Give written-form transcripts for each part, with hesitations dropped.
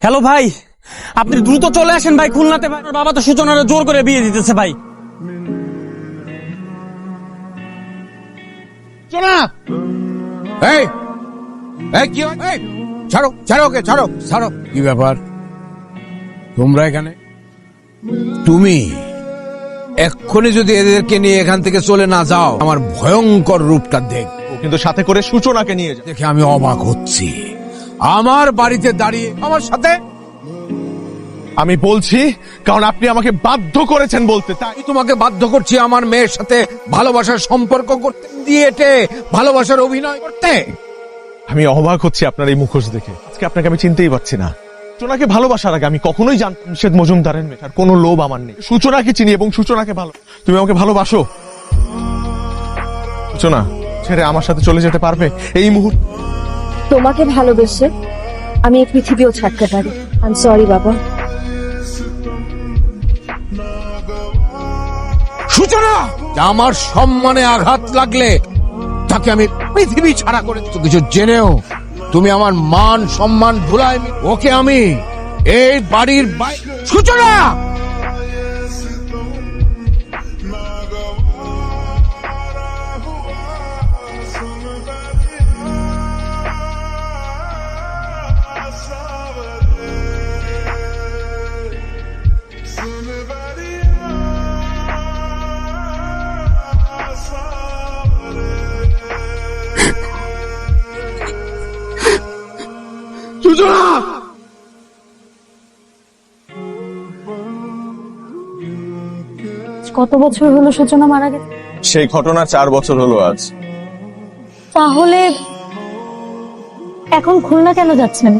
Hello ভাই, আপনি দ্রুত চলে আসেন ভাই খুলনাতে। ভাই বাবা তো সূচনার জোর করে বিয়ে দিতেছে ভাই। এই এই কি এই ছাড়ো ছাড়ো ওকে ছাড়ো ছাড়ো। কি ব্যাপার তোমরা এখানে? তুমি এক্ষুনি যদি এদেরকে নিয়ে এখান থেকে চলে না যাও আমার ভয়ঙ্কর রূপটা কিন্তু সাথে করে সূচনাকে নিয়ে যায়। দেখে আমি অবাক হচ্ছি। আমার বাড়িতে দাঁড়িয়ে আমার সাথে আমি বলছি কারণ আপনি আমাকে বাধ্য করেছেন বলতে, তাই আমি তোমাকে বাধ্য করছি আমার মেয়ের সাথে ভালোবাসার সম্পর্ক করতে, দিয়েটে ভালোবাসার অভিনয় করতে। আমি অবাক হচ্ছি আপনার এই মুখোশ দেখে। আজকে আপনাকে আমি চিনতেই পারছি না। সূচনাকে ভালোবাসার আগে আমি কখনোই জানতাম শেদ মজুমদারের মেয়ে, আর কোনো লোভ আমার নেই। সূচনাকে চিনি এবং সূচনাকে ভালো। তুমি আমাকে ভালোবাসো সূচনা, ছেড়ে আমার সাথে চলে যেতে পারবে এই মুহূর্তে? তোমাকে ভালোবেসে আমি এই পৃথিবীও ছাড়তে পারি। আই এম সরি বাবা। সূচনা, আমার সম্মানে আঘাত লাগলে তাকে আমি পৃথিবী ছাড়া করে তো কিছু জেনেও তুমি আমার মান সম্মান ধুলায় ওকে আমি এই বাড়ির সূচনা। কত বছর হলো সূচনা মারা গেছে? সেই ঘটনা 4 বছর হলো আজ। তাহলে এখন খুলনা কেন যাচ্ছেন?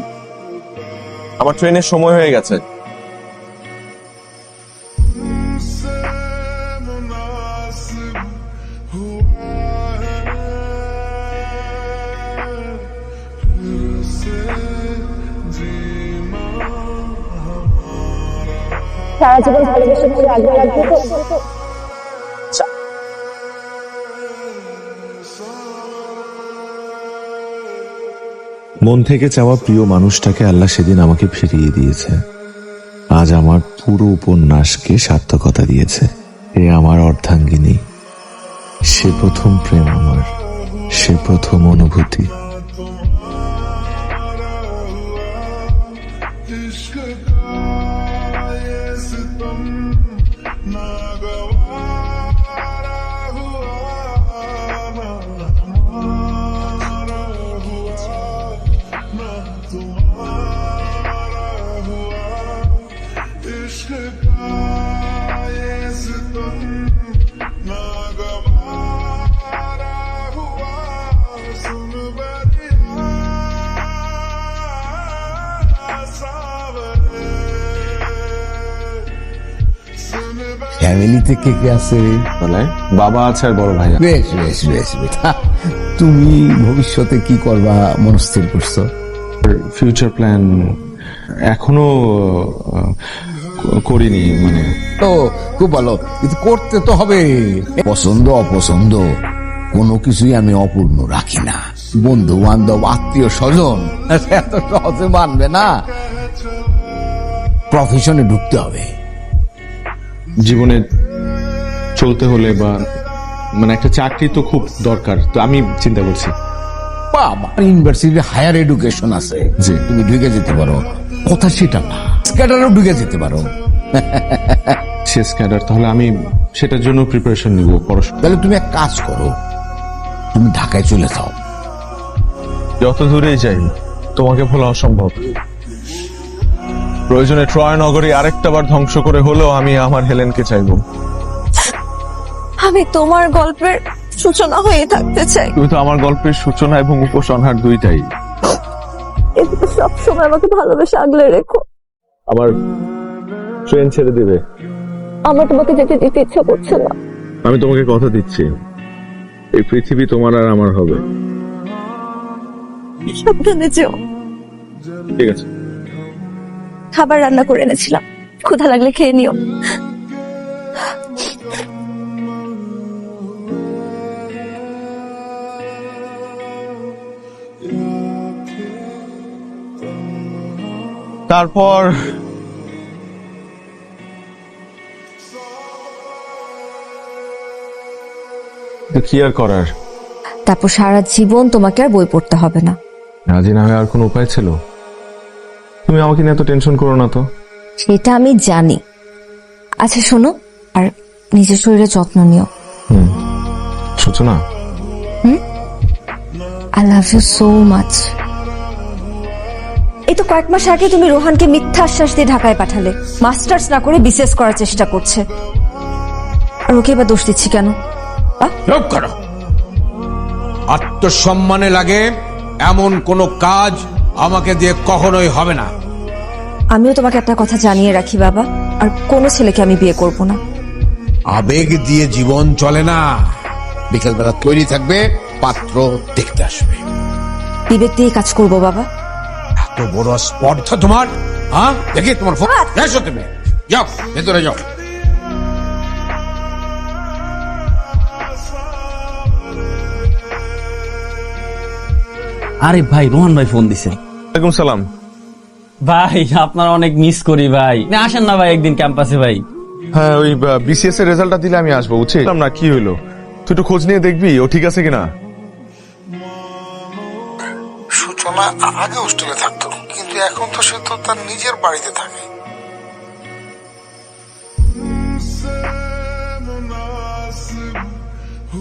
আমার ট্রেনের সময় হয়ে গেছে। সারা জীবন ভালোবেসে আগলে রাখবো তো। মন থেকে চাওয়া প্রিয় মানুষটাকে আল্লাহ সেদিন আমাকে ফিরিয়ে দিয়েছে। আজ আমার পুরো উপন্যাসকে সার্থকতা দিয়েছে। এ আমার অর্ধাঙ্গিনী, সে প্রথম প্রেম আমার, সে প্রথম অনুভূতি। ফ্যামিলিতে কে কে আছে? বলে বাবা আছে আর বড় ভাই। বেশ বেশ বেশ বেশ। তুমি ভবিষ্যতে কি করবা মনস্থির করছো? ফিউচার প্ল্যান এখনো করিনি। মানে তো খুব ভালো, কিন্তু করতে তো হবে। পছন্দ অপছন্দ কোনো কিছুই আমি অপূর্ণ রাখি না। বন্ধু বান্ধব আত্মীয় স্বজন এত সহজে মানবে না। প্রফেশনে ঢুকতে হবে। জীবনে চলতে হলে বা মানে একটা চাকরি তো খুব দরকার, তো আমি চিন্তা করছি। বাবা, ইউনিভার্সিটি হায়ার এডুকেশন আছে, জি। তুমি ঢুকে যেতে পারো। কথা সেটা না, স্ক্যাডারও ঢুকে যেতে পারো। শেষ ক্যাডার, তাহলে আমি সেটার জন্য প্রিপারেশন নিব, পড়াশোনা। তাহলে তুমি এক কাজ করো, তুমি ঢাকায় চলে যাও। যত দূরেই যাই তোমাকে ভোলা অসম্ভব। প্রয়োজনে ট্রয় নগরী আরেকটা বার ধ্বংস করে হলেও আমি আমার হেলেনকে চাইবো। আমি তোমার গল্পের সূচনা হয়ে থাকতে চাই। তুমি তো আমার গল্পের সূচনা এবং উপসংহার দুইটাই। কিন্তু সবসময় আমাকে ভালোবেসে আগলে রেখো। আবার ট্রেন ছেড়ে দিবে? আমার তোমাকে যেতে দিতে ইচ্ছা করছে না। আমি তোমাকে কথা দিচ্ছি, এই পৃথিবী তোমার আর আমার হবে। সাবধানে যেও। ঠিক আছে। খাবার রান্না করে এনেছিলাম, ক্ষুধা লাগলে খেয়ে নিও। তারপর কি আর করার, তারপর সারা জীবন তোমাকে আর বই পড়তে হবে না। রাজি না হয়ে আর কোনো উপায় ছিল? তুমি আমাকে নিয়ে এত টেনশন করো না তো। সেটা আমি জানি। আচ্ছা শোনো, আর নিজের শরীরের যত্ন নিও। Suchona, I love you so much. এই তো কয়েক মাস আগে তুমি রোহানকে মিথ্যা আশ্বাস দিয়ে ঢাকায় পাঠালে, মাস্টার্স না করে বিসিএস করার চেষ্টা করছে। আর ওকে এবার দোষ দিচ্ছি কেন? চুপ করো। আত্মসম্মানে লাগে এমন কোনো কাজ আমাকে দিয়ে কখনোই হবে না। আমিও তোমাকে একটা কথা জানিয়ে রাখি বাবা, আর কোনো ছেলেকে আমি বিয়ে করব না। আবেগ দিয়ে জীবন চলে না। বিকেলবেলা তৈরি থাকবে, পাত্র দেখতে আসবে। বিবেক দিয়ে কাজ করব বাবা। এত বড় স্পর্ধা তোমার? হ্যাঁ, দেখি তোমার ফোন। এসো তুমি, যাও ভেতরে যাও। আরে ভাই, রোহান ভাই ফোন দিছে। ওয়ালাইকুম সালাম। ভাই আপনার অনেক মিস করি ভাই, আসেন না ভাই একদিন ক্যাম্পাসে ভাই। হ্যাঁ, ওই বিসিএস এর রেজাল্টটা দিলে আমি আসবো, বুঝছিলাম না কি হইলো। তুই একটু খোঁজ নিয়ে দেখবি ও ঠিক আছে কিনা। সূচনা আগে হোস্টেলে থাকতো, কিন্তু এখন তো সে তো তার নিজের বাড়িতে থাকে।